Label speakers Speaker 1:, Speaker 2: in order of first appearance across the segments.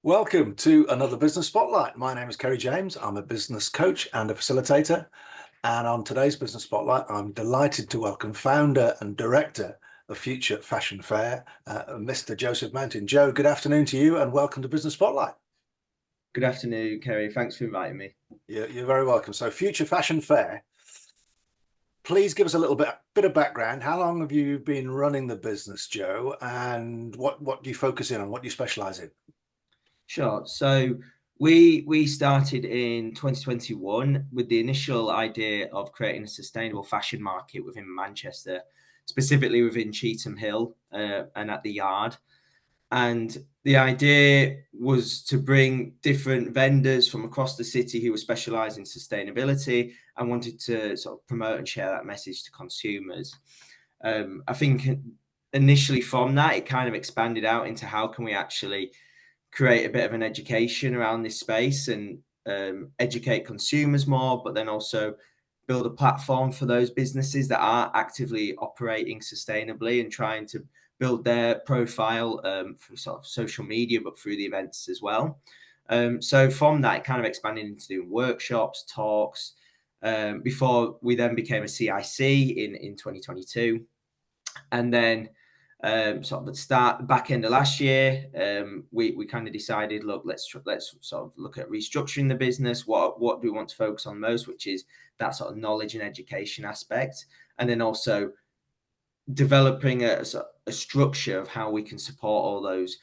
Speaker 1: Welcome to another Business Spotlight. My name is Kerry James. I'm a business coach and a facilitator. And on today's Business Spotlight, I'm delighted to welcome founder and director of Future Fashion Fair, Mr. Joseph Mountain. Joe, good afternoon to you and welcome to Business Spotlight.
Speaker 2: Good afternoon, Kerry. Thanks for inviting me.
Speaker 1: You're very welcome. So Future Fashion Fair, please give us a little bit of background. How long have you been running the business, Joe? And what do you focus in on? What do you specialize in?
Speaker 2: Sure. So we started in 2021 with the initial idea of creating a sustainable fashion market within Manchester, specifically within Cheetham Hill and at the Yard. And the idea was to bring different vendors from across the city who were specialised in sustainability and wanted to sort of promote and share that message to consumers. I think initially from that, it kind of expanded out into how can we actually create a bit of an education around this space and educate consumers more, but then also build a platform for those businesses that are actively operating sustainably and trying to build their profile through sort of social media, but through the events as well. So from that, it kind of expanded into doing workshops, talks, before we then became a CIC in 2022. And then sort of at the back end of last year, we kind of decided, look, let's sort of look at restructuring the business. What do we want to focus on most, which is that sort of knowledge and education aspect, and then also developing a structure of how we can support all those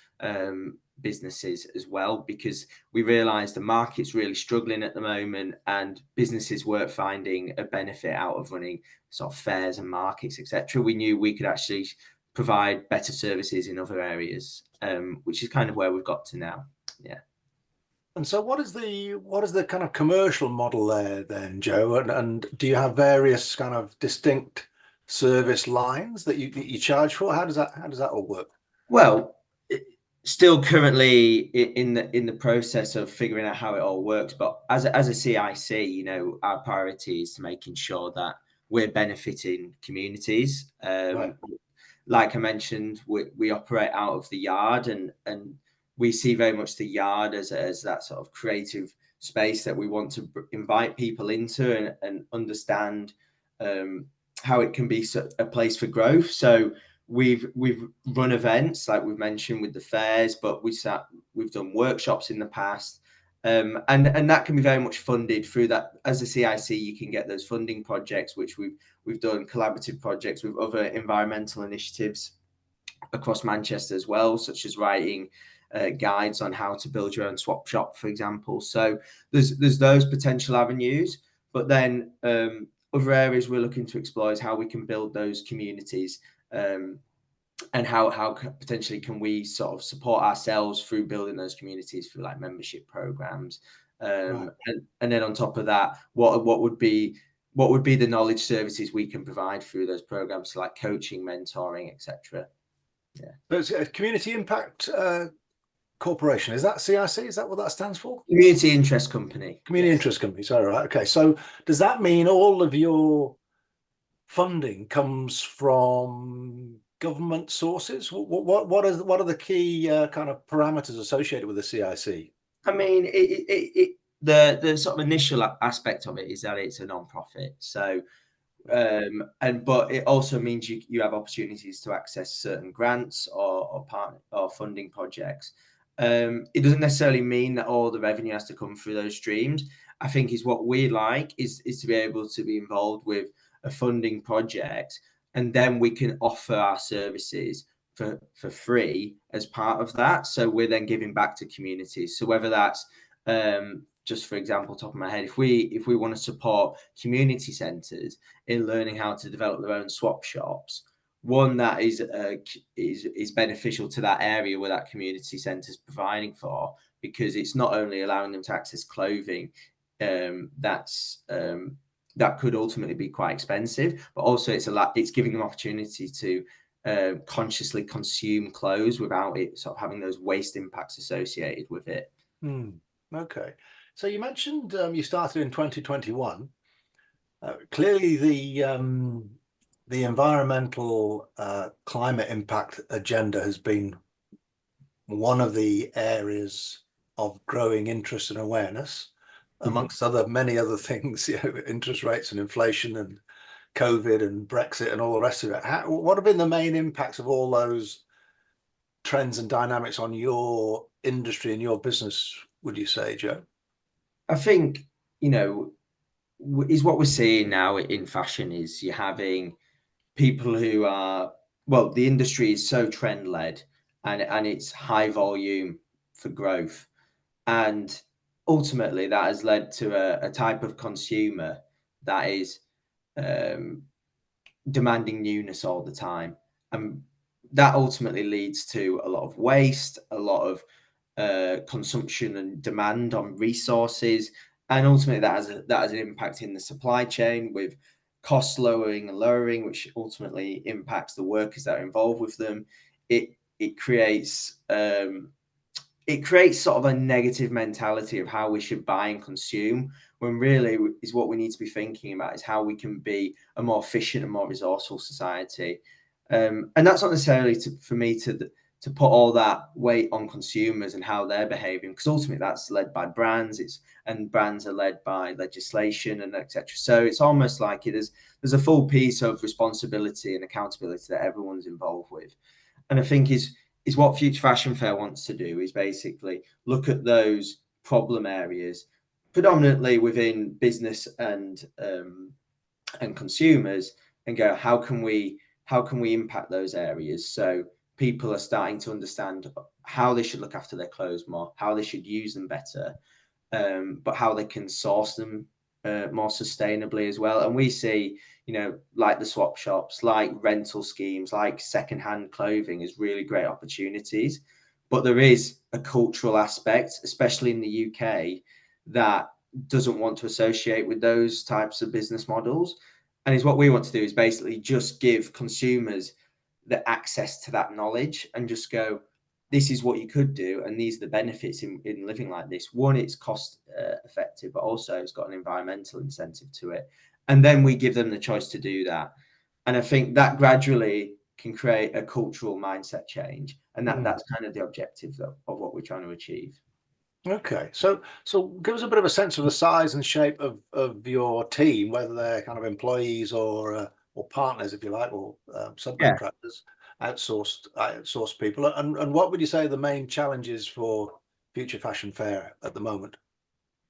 Speaker 2: businesses as well, because we realized the market's really struggling at the moment and businesses weren't finding a benefit out of running sort of fairs and markets, etc. We knew we could actually provide better services in other areas, which is kind of where we've got to now. Yeah.
Speaker 1: And so what is the kind of commercial model there then, Joe? And do you have various kind of distinct service lines that you charge for? How does that all work?
Speaker 2: Well, still currently in the process of figuring out how it all works, but as a CIC, you know, our priority is to making sure that we're benefiting communities.
Speaker 1: Right.
Speaker 2: Like I mentioned, we operate out of the Yard, and we see very much the Yard as that sort of creative space that we want to invite people into and understand how it can be a place for growth. So we've run events like we've mentioned with the fairs, but we've done workshops in the past, and that can be very much funded through that. As a CIC, you can get those funding projects, which we've done collaborative projects with other environmental initiatives across Manchester as well, such as writing guides on how to build your own swap shop, for example. So there's those potential avenues, but then other areas we're looking to explore is how we can build those communities, and how potentially can we sort of support ourselves through building those communities through like membership programs,
Speaker 1: Right.
Speaker 2: and then on top of that, what would be the knowledge services we can provide through those programs, so like coaching, mentoring, etc. Yeah.
Speaker 1: So it's a community impact corporation. Is that CIC? Is that what that stands for?
Speaker 2: Community interest company.
Speaker 1: Community
Speaker 2: Yes.
Speaker 1: interest company. Sorry, right. Okay. So does that mean all of your funding comes from government sources? What are the key kind of parameters associated with the CIC?
Speaker 2: I mean, the sort of initial aspect of it is that it's a non-profit. So, but it also means you have opportunities to access certain grants or partner or funding projects. It doesn't necessarily mean that all the revenue has to come through those streams. I think is what we like is to be able to be involved with a funding project, and then we can offer our services for free as part of that. So we're then giving back to communities. So whether that's just for example, top of my head, if we want to support community centres in learning how to develop their own swap shops, one that is beneficial to that area where that community centre is providing for, because it's not only allowing them to access clothing that could ultimately be quite expensive, but also it's giving them opportunity to consciously consume clothes without it sort of having those waste impacts associated with it.
Speaker 1: Okay. So you mentioned you started in 2021. Clearly, the environmental climate impact agenda has been one of the areas of growing interest and awareness,
Speaker 2: Mhm.
Speaker 1: amongst many other things, interest rates and inflation and COVID and Brexit and all the rest of it. What have been the main impacts of all those trends and dynamics on your industry and your business, would you say, Joe?
Speaker 2: I think, you know, is what we're seeing now in fashion is you're having people who are, well, the industry is so trend led, and it's high volume for growth. And ultimately that has led to a type of consumer that is um, demanding newness all the time. And that ultimately leads to a lot of waste, a lot of consumption and demand on resources, and ultimately that has an impact in the supply chain with costs lowering and lowering, which ultimately impacts the workers that are involved with them. It creates it creates sort of a negative mentality of how we should buy and consume, when really is what we need to be thinking about is how we can be a more efficient and more resourceful society. And that's not necessarily for me to put all that weight on consumers and how they're behaving, because ultimately that's led by brands. And brands are led by legislation and etc. So it's almost like there's a full piece of responsibility and accountability that everyone's involved with. And I think is what Future Fashion Fair wants to do is basically look at those problem areas, predominantly within business and consumers, and go, how can we impact those areas so people are starting to understand how they should look after their clothes more, how they should use them better, but how they can source them more sustainably as well. And we see, like the swap shops, like rental schemes, like secondhand clothing as really great opportunities. But there is a cultural aspect, especially in the UK, that doesn't want to associate with those types of business models. And is what we want to do is basically just give consumers the access to that knowledge and just go, this is what you could do, and these are the benefits in living like this. One, it's cost effective, but also it's got an environmental incentive to it. And then we give them the choice to do that. And I think that gradually can create a cultural mindset change. And that's kind of the objective of what we're trying to achieve.
Speaker 1: Okay, so give us a bit of a sense of the size and shape of your team, whether they're kind of employees or partners, if you like, or
Speaker 2: Yeah.
Speaker 1: subcontractors, outsourced people, and what would you say the main challenges for Future Fashion Fair at the moment?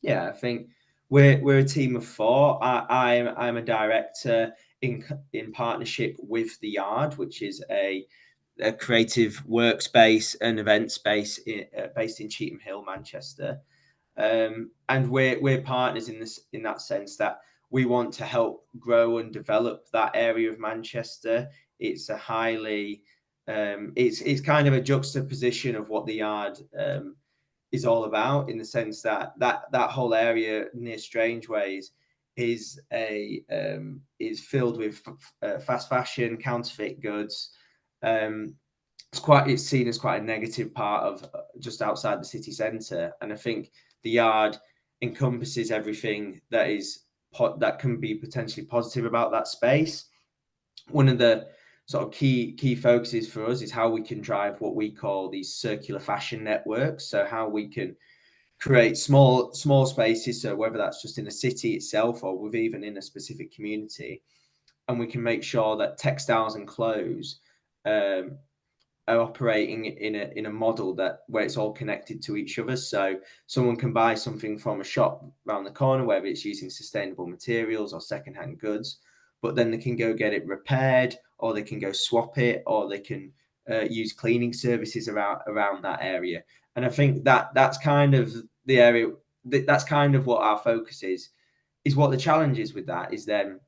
Speaker 2: Yeah, I think we're a team of four. I'm a director in partnership with the Yard, which is a creative workspace and event space based in Cheetham Hill, Manchester. And we're partners in that sense that we want to help grow and develop that area of Manchester. It's a highly it's kind of a juxtaposition of what the Yard is all about, in the sense that that whole area near Strangeways is filled with fast fashion, counterfeit goods. Um, it's seen as quite a negative part of just outside the city centre, and I think the Yard encompasses everything that can be potentially positive about that space. One of the sort of key focuses for us is how we can drive what we call these circular fashion networks. So how we can create small spaces, so whether that's just in a city itself or with even in a specific community, and we can make sure that textiles and clothes um, are operating in a model that where it's all connected to each other. So someone can buy something from a shop around the corner, whether it's using sustainable materials or secondhand goods, but then they can go get it repaired, or they can go swap it, or they can use cleaning services around that area. And I think that's kind of the area. That's kind of what our focus is. Is what the challenge is with that is then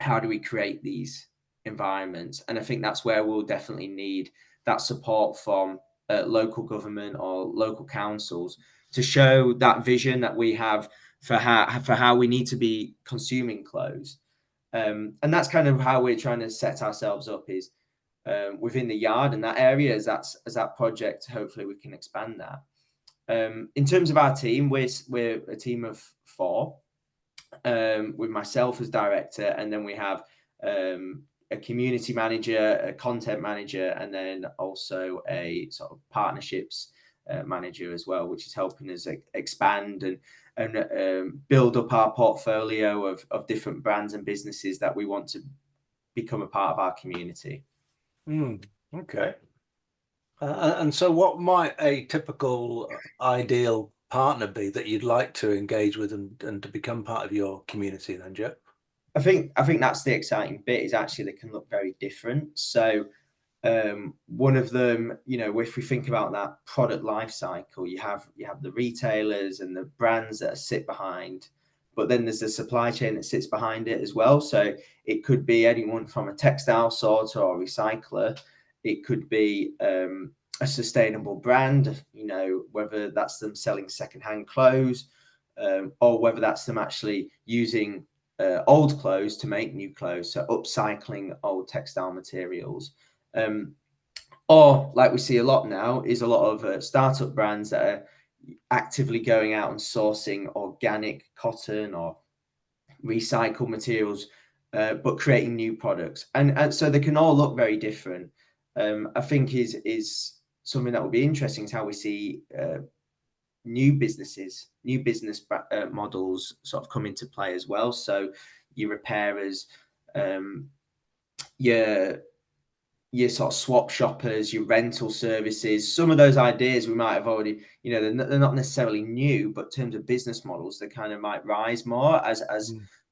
Speaker 2: how do we create these environments? And I think that's where we'll definitely need that support from local government or local councils to show that vision that we have for how we need to be consuming clothes. And that's kind of how we're trying to set ourselves up, is within the Yard and that area, as that project. Hopefully, we can expand that. In terms of our team, we're a team of four, with myself as director, and then we have a community manager, a content manager, and then also a sort of partnerships manager as well, which is helping us expand and build up our portfolio of different brands and businesses that we want to become a part of our community.
Speaker 1: Okay. And so what might a typical ideal partner be that you'd like to engage with and to become part of your community then, Joe?
Speaker 2: I think that's the exciting bit, is actually they can look very different. So one of them, if we think about that product life cycle, you have the retailers and the brands that sit behind, but then there's the supply chain that sits behind it as well. So it could be anyone from a textile sorter or recycler. It could be a sustainable brand, whether that's them selling secondhand clothes, or whether that's them actually using old clothes to make new clothes, so upcycling old textile materials. Or like we see a lot now is a lot of startup brands that are actively going out and sourcing organic cotton or recycled materials, but creating new products. And so they can all look very different. I think is something that will be interesting is how we see new business models sort of come into play as well. So your repairers, your sort of swap shoppers, your rental services, some of those ideas we might have already, they're not necessarily new, but in terms of business models, they kind of might rise more as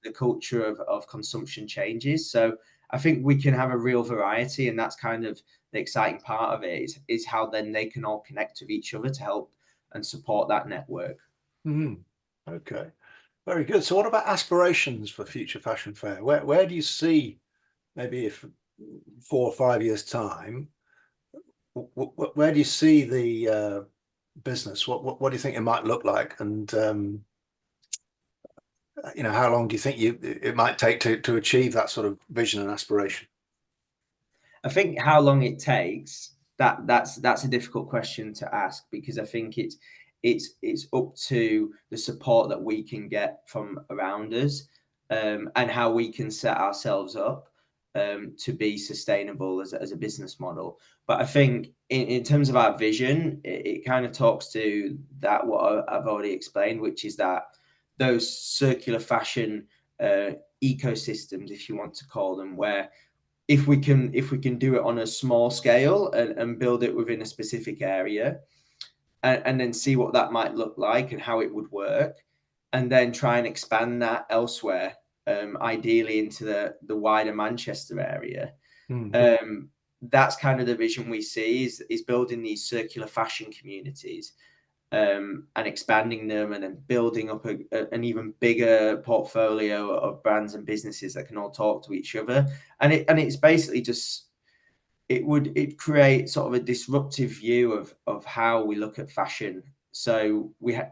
Speaker 2: the culture of consumption changes. So I think we can have a real variety, and that's kind of the exciting part of it is how then they can all connect with each other to help and support that network.
Speaker 1: Okay, very good. So what about aspirations for Future Fashion Fair? Where do you see, maybe if 4 or 5 years time, where do you see the business? What do you think it might look like? And how long do you think it might take to achieve that sort of vision and aspiration?
Speaker 2: I think how long it takes, that's a difficult question to ask, because I think it's up to the support that we can get from around us, and how we can set ourselves up to be sustainable as a business model. But I think in terms of our vision, it kind of talks to that what I've already explained, which is that those circular fashion ecosystems, if you want to call them, where if we can do it on a small scale and build it within a specific area, and then see what that might look like and how it would work, and then try and expand that elsewhere, ideally into the wider Manchester area. That's kind of the vision we see, is building these circular fashion communities, and expanding them, and then building up an even bigger portfolio of brands and businesses that can all talk to each other. And it's basically just, it create sort of a disruptive view of how we look at fashion. So we're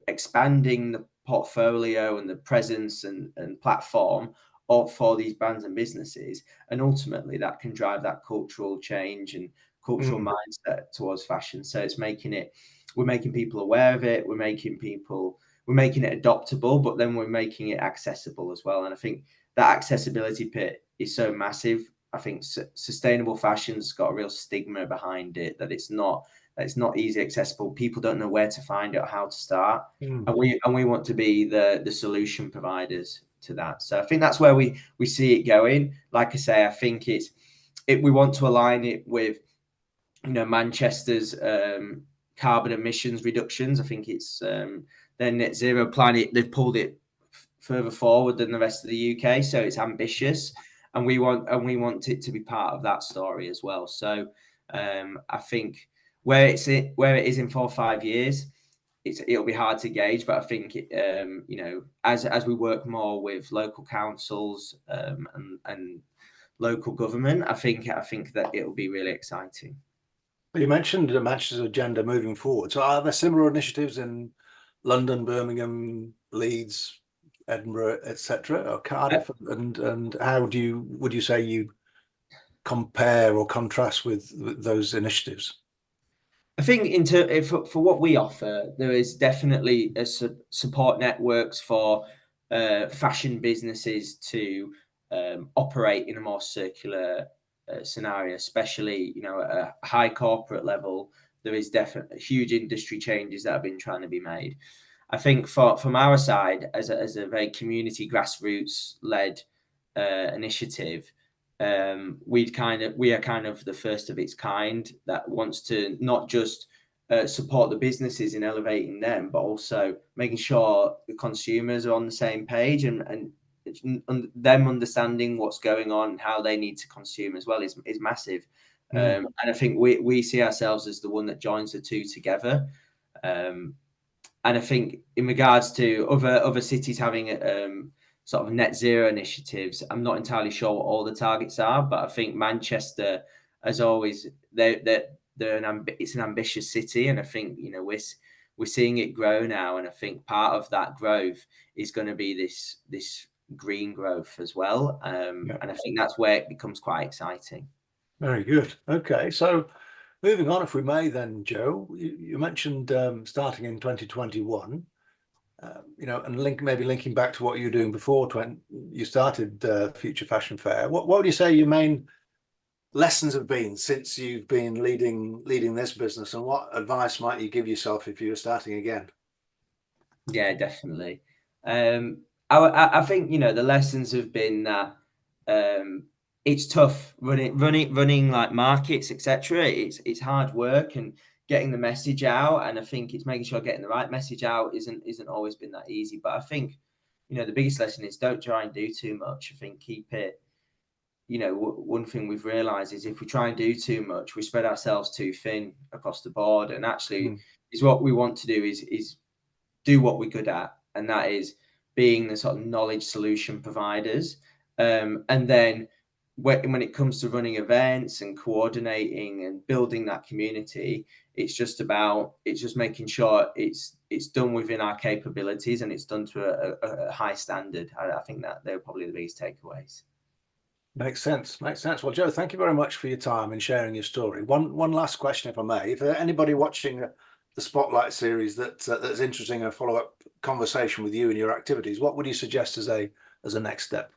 Speaker 2: expanding the portfolio and the presence and platform for these brands and businesses, and ultimately that can drive that cultural change and cultural mindset towards fashion. So we're making people aware of it, we're making it adoptable, but then we're making it accessible as well. And I think that accessibility bit is so massive. I think sustainable fashion's got a real stigma behind it, that it's not easy accessible. People don't know where to find it or how to start. And we want to be the solution providers to that. So I think that's where we see it going. Like I say, I think we want to align it with Manchester's carbon emissions reductions. I think it's their net zero plan. They've pulled it further forward than the rest of the UK, so it's ambitious, and we want it to be part of that story as well. So I think where it is in 4 or 5 years, it'll be hard to gauge, but I think as we work more with local councils and local government, I think that it'll be really exciting.
Speaker 1: You mentioned the Manchester agenda moving forward. So are there similar initiatives in London, Birmingham, Leeds, Edinburgh, etc., or Cardiff? And how would you say you compare or contrast with those initiatives?
Speaker 2: I think for what we offer, there is definitely a support networks for fashion businesses to operate in a more circular scenario, especially at a high corporate level. there is definitely huge industry changes that have been trying to be made. I think from our side, as a very community grassroots led initiative, we are kind of the first of its kind that wants to not just support the businesses in elevating them, but also making sure the consumers are on the same page, and them understanding what's going on and how they need to consume as well is massive. And I think we see ourselves as the one that joins the two together. And I think in regards to other cities having sort of net zero initiatives, I'm not entirely sure what all the targets are, but I think Manchester, as always, it's an ambitious city, and I think we're seeing it grow now, and I think part of that growth is going to be this green growth as well, and I think that's where it becomes quite exciting.
Speaker 1: Very good. Okay, so moving on, if we may, then, Joe, you mentioned starting in 2021. And maybe linking back to what you were doing before when you started Future Fashion Fair. What would you say your main lessons have been since you've been leading this business, and what advice might you give yourself if you were starting again?
Speaker 2: Yeah, definitely. I think the lessons have been that it's tough running like markets, etc. It's hard work and getting the message out, and I think it's making sure getting the right message out isn't always been that easy. But I think the biggest lesson is don't try and do too much. I think keep it. One thing we've realized is if we try and do too much, we spread ourselves too thin across the board. And actually, is what we want to do is do what we're good at, and that is being the sort of knowledge solution providers. And then when it comes to running events and coordinating and building that community, it's just making sure it's done within our capabilities and it's done to a high standard. I think that they're probably the biggest takeaways.
Speaker 1: Makes sense. Well, Joe, thank you very much for your time and sharing your story. One last question, if I may. If there's anybody watching the Spotlight series that's interested in a follow-up conversation with you and your activities, what would you suggest as a next step?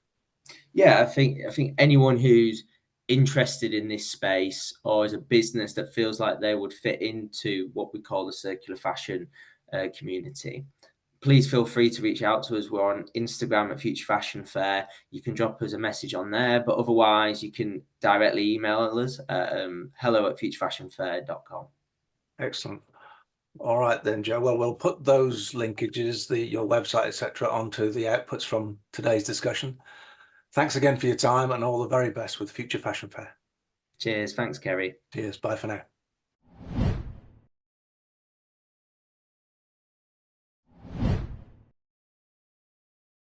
Speaker 2: Yeah, I think anyone who's interested in this space or is a business that feels like they would fit into what we call the circular fashion community, please feel free to reach out to us. We're on Instagram at Future Fashion Fair. You can drop us a message on there, but otherwise you can directly email us at hello@futurefashionfair.com.
Speaker 1: Excellent. All right then, Joe. Well, we'll put those linkages, your website, etc., onto the outputs from today's discussion. Thanks again for your time and all the very best with Future Fashion Fair.
Speaker 2: Cheers. Thanks, Kerry.
Speaker 1: Cheers. Bye for now.